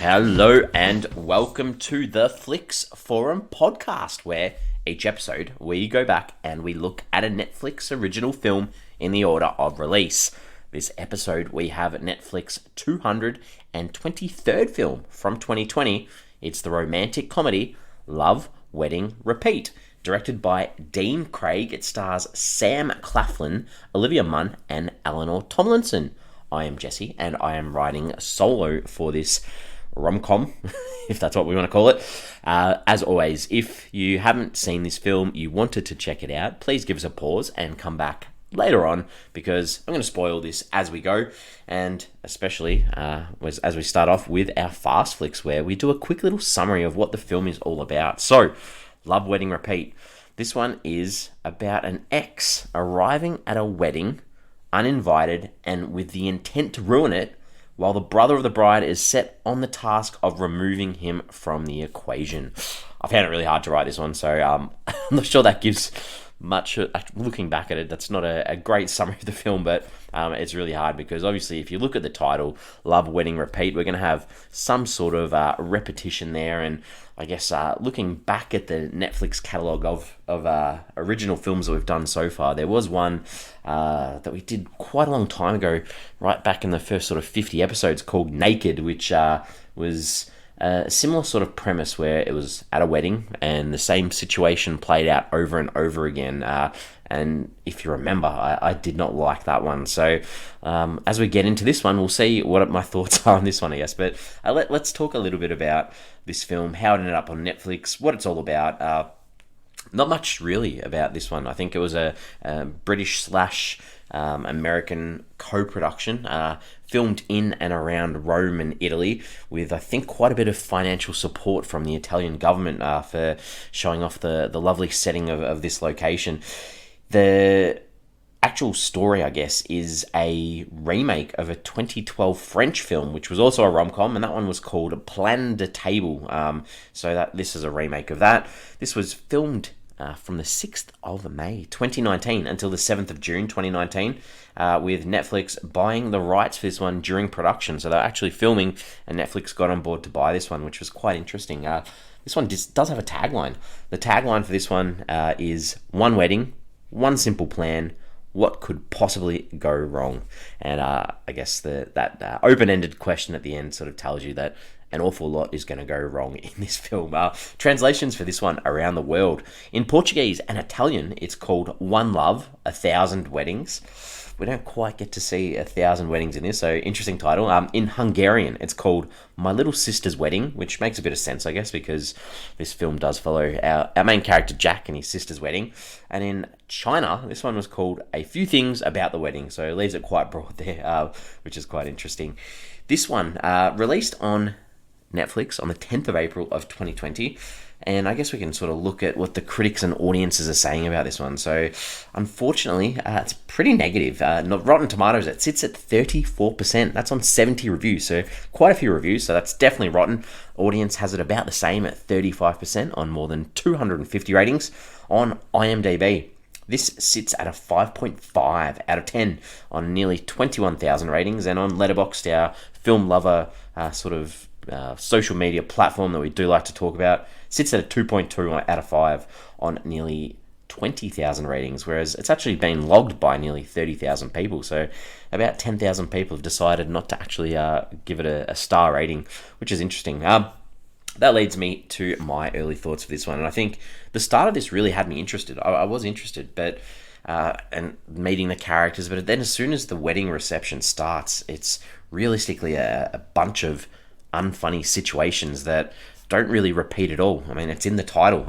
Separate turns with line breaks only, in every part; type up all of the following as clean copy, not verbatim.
Hello and welcome to the Flix Forum podcast, where each episode we go back and we look at a Netflix original film in the order of release. This episode we have Netflix 223rd film from 2020. It's the romantic comedy Love, Wedding, Repeat, directed by Dean Craig. It stars Sam Claflin, Olivia Munn and Eleanor Tomlinson. I am Jesse and I am writing solo for this rom-com, if that's what we want to call it. As always, if you haven't seen this film, you wanted to check it out, please give us a pause and come back later on, because I'm going to spoil this as we go, and especially as we start off with our Fast Flicks, where we do a quick little summary of what the film is all about. So, Love, Wedding, Repeat. This one is about an ex arriving at a wedding, uninvited, and with the intent to ruin it, while the brother of the bride is set on the task of removing him from the equation. I found it really hard to write this one, so I'm not sure that gives much. Looking back at it, that's not a great summary of the film, but it's really hard because obviously if you look at the title, Love, Wedding, Repeat, we're going to have some sort of repetition there, and I guess looking back at the Netflix catalogue of original films that we've done so far, there was one that we did quite a long time ago, right back in the first sort of 50 episodes, called Naked, which was a similar sort of premise where it was at a wedding and the same situation played out over and over again. And if you remember, I did not like that one. So as we get into this one, we'll see what my thoughts are on this one, I guess. But let's talk a little bit about this film, how it ended up on Netflix, what it's all about. Not much really about this one. I think it was a British / American co-production, filmed in and around Rome and Italy, with I think quite a bit of financial support from the Italian government for showing off the lovely setting of this location. The actual story, I guess, is a remake of a 2012 French film, which was also a rom-com, and that one was called Plan de Table. So this is a remake of that. This was filmed from the 6th of May 2019 until the 7th of June 2019, with Netflix buying the rights for this one during production. So they're actually filming, and Netflix got on board to buy this one, which was quite interesting. This one does have a tagline. The tagline for this one is one wedding, one simple plan, what could possibly go wrong? And I guess that open-ended question at the end sort of tells you that an awful lot is going to go wrong in this film. Translations for this one around the world. In Portuguese and Italian, it's called One Love, 1,000 Weddings. We don't quite get to see 1,000 weddings in this, so interesting title. In Hungarian, it's called My Little Sister's Wedding, which makes a bit of sense, I guess, because this film does follow our main character Jack and his sister's wedding. And in China, this one was called A Few Things About the Wedding, so it leaves it quite broad there, which is quite interesting. This one, released on Netflix on the 10th of April of 2020, and I guess we can sort of look at what the critics and audiences are saying about this one. So unfortunately, it's pretty negative. Rotten Tomatoes, it sits at 34%. That's on 70 reviews, so quite a few reviews, so that's definitely rotten. Audience has it about the same at 35% on more than 250 ratings on IMDb. This sits at a 5.5 out of 10 on nearly 21,000 ratings, and on Letterboxd, our film lover social media platform that we do like to talk about, sits at a 2.2 out of 5 on nearly 20,000 ratings, whereas it's actually been logged by nearly 30,000 people. So about 10,000 people have decided not to actually give it a star rating, which is interesting. That leads me to my early thoughts for this one, and I think the start of this really had me interested. I was interested, but and meeting the characters, but then as soon as the wedding reception starts, it's realistically a bunch of unfunny situations that don't really repeat at all. I mean, it's in the title.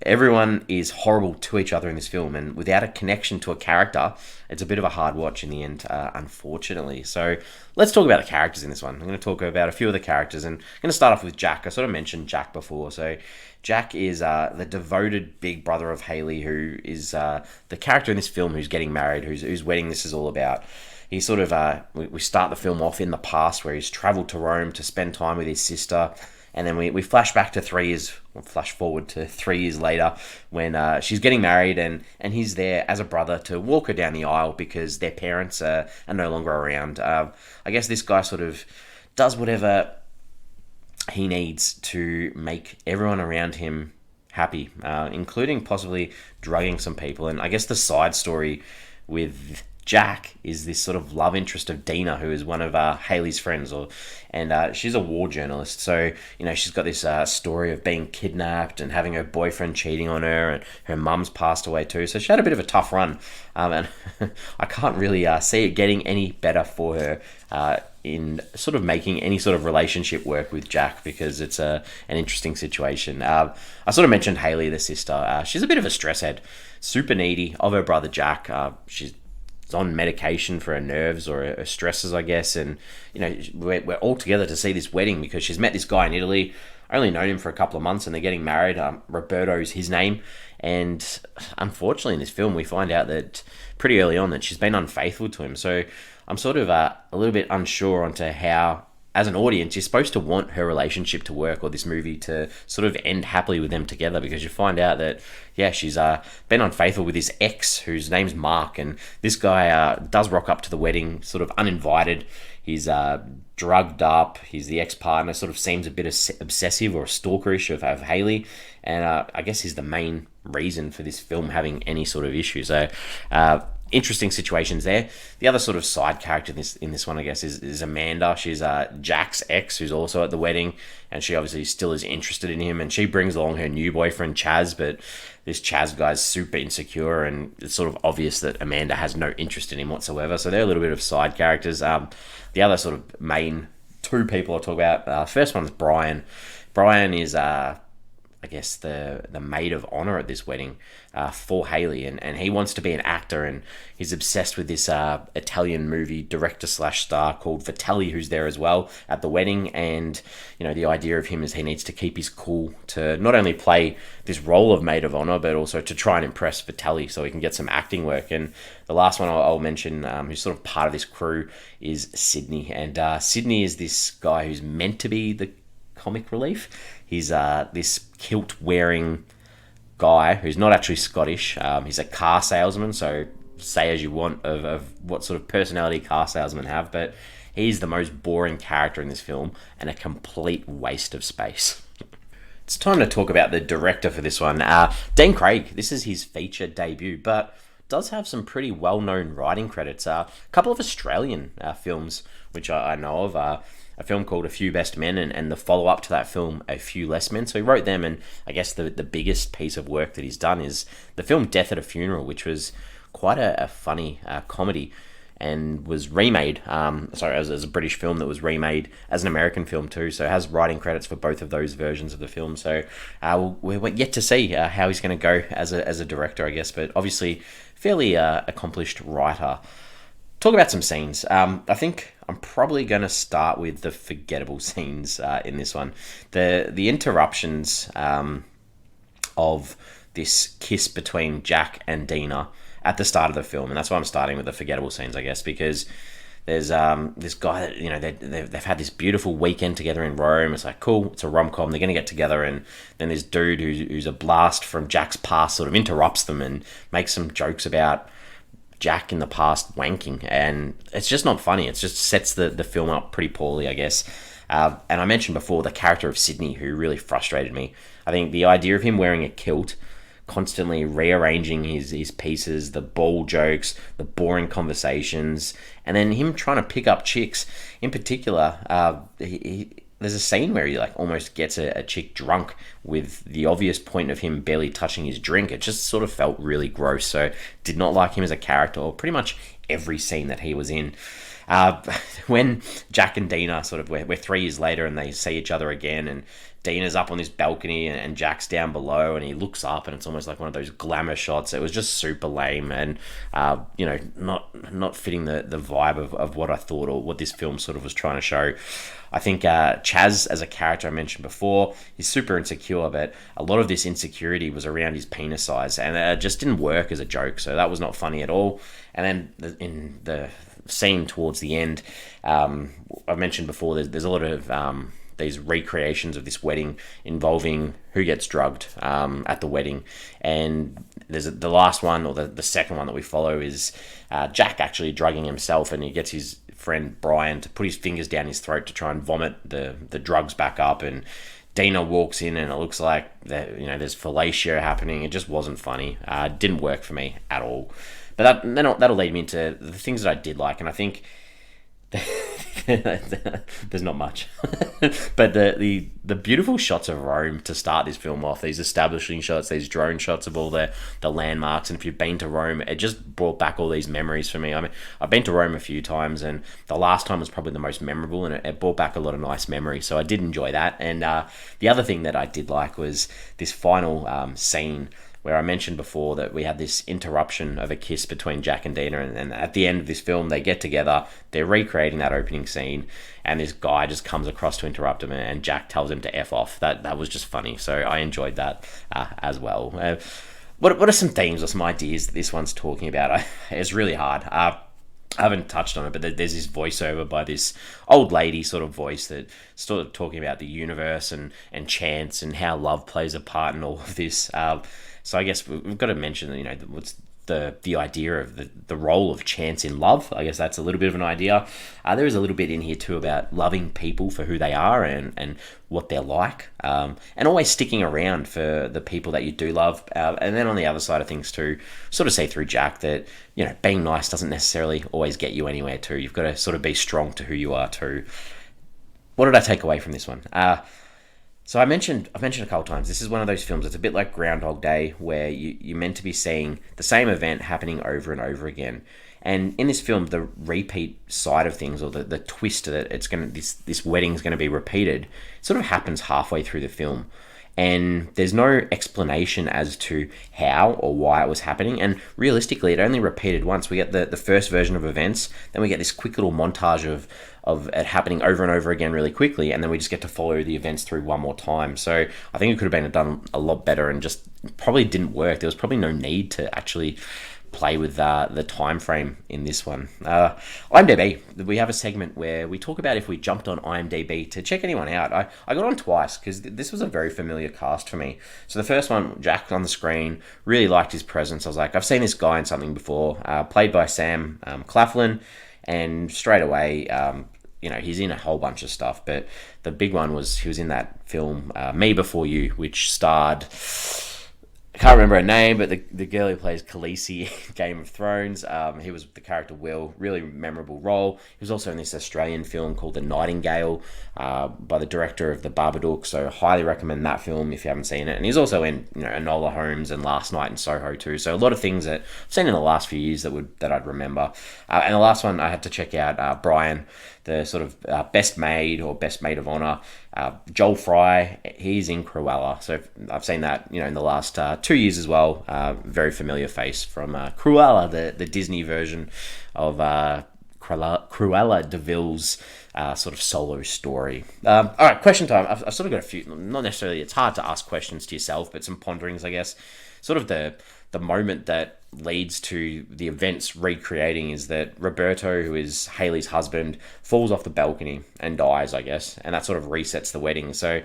Everyone is horrible to each other in this film, and without a connection to a character, it's a bit of a hard watch in the end, unfortunately. So let's talk about the characters in this one. I'm going to talk about a few of the characters, and I'm going to start off with Jack. I sort of mentioned Jack before. So Jack is the devoted big brother of Haley, who is the character in this film who's getting married, whose wedding this is all about. He sort of, we start the film off in the past where he's travelled to Rome to spend time with his sister. And then we flash back to 3 years, or flash forward to 3 years later when she's getting married, and he's there as a brother to walk her down the aisle because their parents are no longer around. I guess this guy sort of does whatever he needs to make everyone around him happy, including possibly drugging some people. And I guess the side story with Jack is this sort of love interest of Dina, who is one of Haley's friends, and she's a war journalist. So she's got this story of being kidnapped and having her boyfriend cheating on her, and her mum's passed away too. So she had a bit of a tough run, and I can't really see it getting any better for her in sort of making any sort of relationship work with Jack, because it's an interesting situation. I sort of mentioned Haley, the sister. She's a bit of a stress head, super needy of her brother Jack. She's on medication for her nerves or her stresses, I guess. And, we're all together to see this wedding because she's met this guy in Italy. I only known him for a couple of months and they're getting married. Roberto's his name. And unfortunately in this film, we find out that pretty early on that she's been unfaithful to him. So I'm sort of a little bit unsure onto how, as an audience, you're supposed to want her relationship to work or this movie to sort of end happily with them together, because you find out that, she's been unfaithful with his ex, whose name's Mark, and this guy does rock up to the wedding sort of uninvited. He's drugged up. He's the ex-partner, sort of seems a bit obsessive or stalkerish of Haley, and I guess he's the main reason for this film having any sort of issue. So interesting situations there. The other sort of side character in this one, I guess, is Amanda. She's Jack's ex, who's also at the wedding, and she obviously still is interested in him, and she brings along her new boyfriend Chaz, but this Chaz guy's super insecure, and it's sort of obvious that Amanda has no interest in him whatsoever. So they're a little bit of side characters. The other sort of main two people I'll talk about, first one's Brian. Brian is I guess the maid of honor at this wedding for Haley, and he wants to be an actor, and he's obsessed with this Italian movie director / star called Vitelli, who's there as well at the wedding. And the idea of him is he needs to keep his cool to not only play this role of maid of honor, but also to try and impress Vitelli so he can get some acting work. And the last one I'll mention, who's sort of part of this crew, is Sydney. And Sydney is this guy who's meant to be the comic relief. He's this kilt-wearing guy who's not actually Scottish. He's a car salesman, so say as you want of what sort of personality car salesmen have, but he's the most boring character in this film and a complete waste of space. It's time to talk about the director for this one. Dean Craig, this is his feature debut, but does have some pretty well-known writing credits. A couple of Australian films, which I know of. A film called A Few Best Men, and the follow-up to that film, A Few Less Men. So he wrote them, and I guess the biggest piece of work that he's done is the film Death at a Funeral, which was quite a funny comedy, and was remade, as a British film that was remade as an American film too, so it has writing credits for both of those versions of the film. So we're yet to see how he's going to go as a director, I guess, but obviously fairly accomplished writer. Talk about some scenes. I think I'm probably going to start with the forgettable scenes in this one. The interruptions of this kiss between Jack and Dina at the start of the film, and that's why I'm starting with the forgettable scenes, I guess, because there's this guy that they've had this beautiful weekend together in Rome. It's like, cool, it's a rom-com, they're going to get together, and then this dude who's a blast from Jack's past sort of interrupts them and makes some jokes about Jack in the past wanking, and it's just not funny. It just sets the film up pretty poorly, I guess. And I mentioned before the character of Sydney, who really frustrated me. I think the idea of him wearing a kilt, constantly rearranging his pieces, the ball jokes, the boring conversations, and then him trying to pick up chicks. In particular, there's a scene where he almost gets a chick drunk with the obvious point of him barely touching his drink. It just sort of felt really gross. So did not like him as a character, or pretty much every scene that he was in. When Jack and Dina we're 3 years later and they see each other again, and Dina's up on this balcony and Jack's down below, and he looks up and it's almost like one of those glamour shots. It was just super lame, and not fitting the vibe of what I thought, or what this film sort of was trying to show. I think Chaz, as a character I mentioned before, he's super insecure, but a lot of this insecurity was around his penis size, and it just didn't work as a joke, so that was not funny at all. And then in the scene towards the end, I've mentioned before, there's a lot of these recreations of this wedding involving who gets drugged at the wedding, and there's the last one, or the second one that we follow, is Jack actually drugging himself, and he gets his friend Brian to put his fingers down his throat to try and vomit the drugs back up, and Dina walks in and it looks like there's fellatio happening. It just wasn't funny. Didn't work for me at all. But that'll lead me into the things that I did like, and I think there's not much. But the beautiful shots of Rome to start this film off, these establishing shots, these drone shots of all the landmarks, and if you've been to Rome, it just brought back all these memories for me. I mean, I've been to Rome a few times, and the last time was probably the most memorable, and it brought back a lot of nice memories, so I did enjoy that. And the other thing that I did like was this final scene where I mentioned before that we had this interruption of a kiss between Jack and Dina, and at the end of this film, they get together, they're recreating that opening scene, and this guy just comes across to interrupt him, and Jack tells him to F off. That was just funny, so I enjoyed that as well. What are some themes or some ideas that this one's talking about? It's really hard. I haven't touched on it, but there's this voiceover by this old lady sort of voice that sort of talking about the universe and chance and how love plays a part in all of this. So I guess we've got to mention that, what's the idea of the role of chance in love. I guess that's a little bit of an idea. There is a little bit in here too about loving people for who they are and what they're like, and always sticking around for the people that you do love. And then on the other side of things too, sort of see through Jack that, being nice doesn't necessarily always get you anywhere too. You've got to sort of be strong to who you are too. What did I take away from this one? So I've mentioned a couple times, this is one of those films, it's a bit like Groundhog Day, where you're meant to be seeing the same event happening over and over again. And in this film, the repeat side of things, or the twist that this wedding's going to be repeated, sort of happens halfway through the film. And there's no explanation as to how or why it was happening. And realistically, it only repeated once. We get the first version of events, then we get this quick little montage of it happening over and over again really quickly, and then we just get to follow the events through one more time. So I think it could have been done a lot better, and just probably didn't work. There was probably no need to actually play with the time frame in this one. IMDb, we have a segment where we talk about if we jumped on IMDb to check anyone out. I got on twice because this was a very familiar cast for me. So the first one, Jack on the screen, really liked his presence. I was like, I've seen this guy in something before, played by Sam Claflin, and straight away, he's in a whole bunch of stuff, but the big one was he was in that film, Me Before You, which starred, I can't remember her name, but the girl who plays Khaleesi in Game of Thrones. He was the character Will, really memorable role. He was also in this Australian film called The Nightingale, by the director of The Babadook, so highly recommend that film if you haven't seen it. And he's also in Enola Holmes and Last Night in Soho too, so a lot of things that I've seen in the last few years that I'd remember. And the last one I had to check out, Brian, the sort of best maid or best maid of honor, Joel Fry. He's in Cruella, so I've seen that in the last 2 years as well. Very familiar face from Cruella, the Disney version of Cruella de Vil's sort of solo story. All right, question time. I've sort of got a few, not necessarily, it's hard to ask questions to yourself, but some ponderings, I guess. Sort of the moment that leads to the events recreating is that Roberto, who is Hayley's husband, falls off the balcony and dies, I guess, and that sort of resets the wedding. So,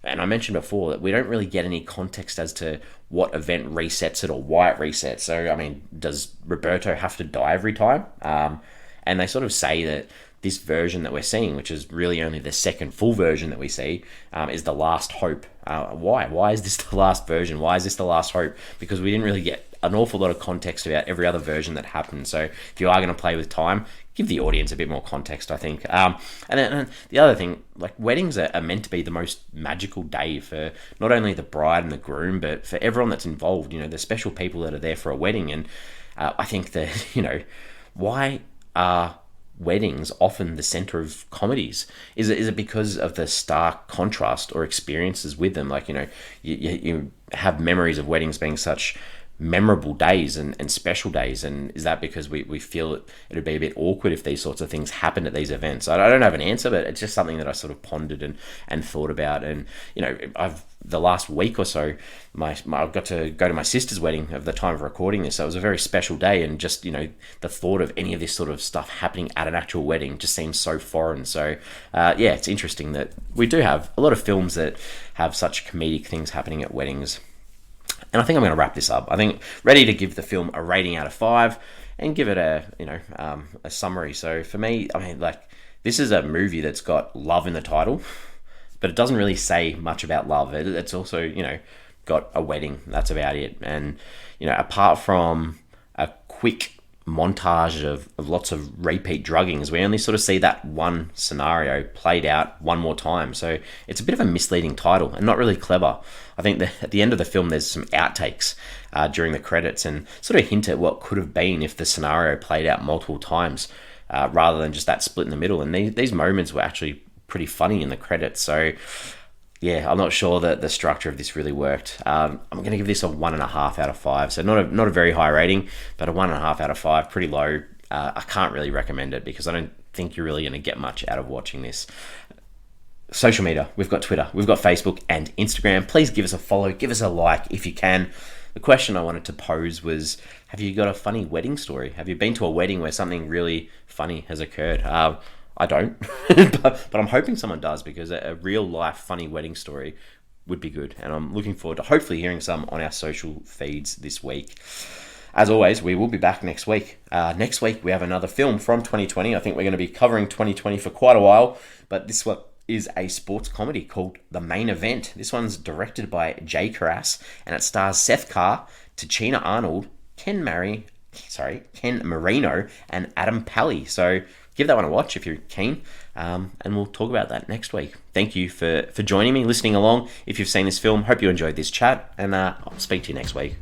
and I mentioned before that we don't really get any context as to what event resets it or why it resets. So, I mean, does Roberto have to die every time? And they sort of say that this version that we're seeing, which is really only the second full version that we see, is the last hope. Why? Why is this the last version? Why is this the last hope? Because we didn't really get an awful lot of context about every other version that happened. So if you are going to play with time, give the audience a bit more context, I think. And then the other thing, like, weddings are meant to be the most magical day for not only the bride and the groom, but for everyone that's involved. The special people that are there for a wedding. And I think that, why are weddings often the center of comedies? Is it because of the stark contrast or experiences with them? Like, you have memories of weddings being such memorable days and special days, and is that because we feel it would be a bit awkward if these sorts of things happened at these events? I don't have an answer, but it's just something that I sort of pondered and thought about. And the last week or so, I got to go to my sister's wedding at the time of recording this, so it was a very special day, and just the thought of any of this sort of stuff happening at an actual wedding just seems so foreign. So it's interesting that we do have a lot of films that have such comedic things happening at weddings. And I think I'm going to wrap this up. I think ready to give the film a rating out of 5 and give it a summary. So for me, I mean, like, this is a movie that's got love in the title, but it doesn't really say much about love. It's also, got a wedding. That's about it. And, apart from a quick montage of lots of repeat druggings, we only sort of see that one scenario played out one more time. So it's a bit of a misleading title and not really clever. I think that at the end of the film, there's some outtakes during the credits and sort of hint at what could have been if the scenario played out multiple times rather than just that split in the middle. And these moments were actually pretty funny in the credits. So yeah, I'm not sure that the structure of this really worked. I'm going to give this a 1.5 out of 5. So not a very high rating, but a 1.5 out of 5, pretty low. I can't really recommend it because I don't think you're really going to get much out of watching this. Social media, we've got Twitter, we've got Facebook and Instagram. Please give us a follow, give us a like if you can. The question I wanted to pose was, have you got a funny wedding story? Have you been to a wedding where something really funny has occurred? I don't, but I'm hoping someone does, because a real life funny wedding story would be good. And I'm looking forward to hopefully hearing some on our social feeds this week. As always, we will be back next week. Next week, we have another film from 2020. I think we're going to be covering 2020 for quite a while, but this one is a sports comedy called The Main Event. This one's directed by Jay Carras, and it stars Seth Carr, Tachina Arnold, Ken Marino, and Adam Pally. So give that one a watch if you're keen, and we'll talk about that next week. Thank you for joining me, listening along. If you've seen this film, hope you enjoyed this chat, and I'll speak to you next week.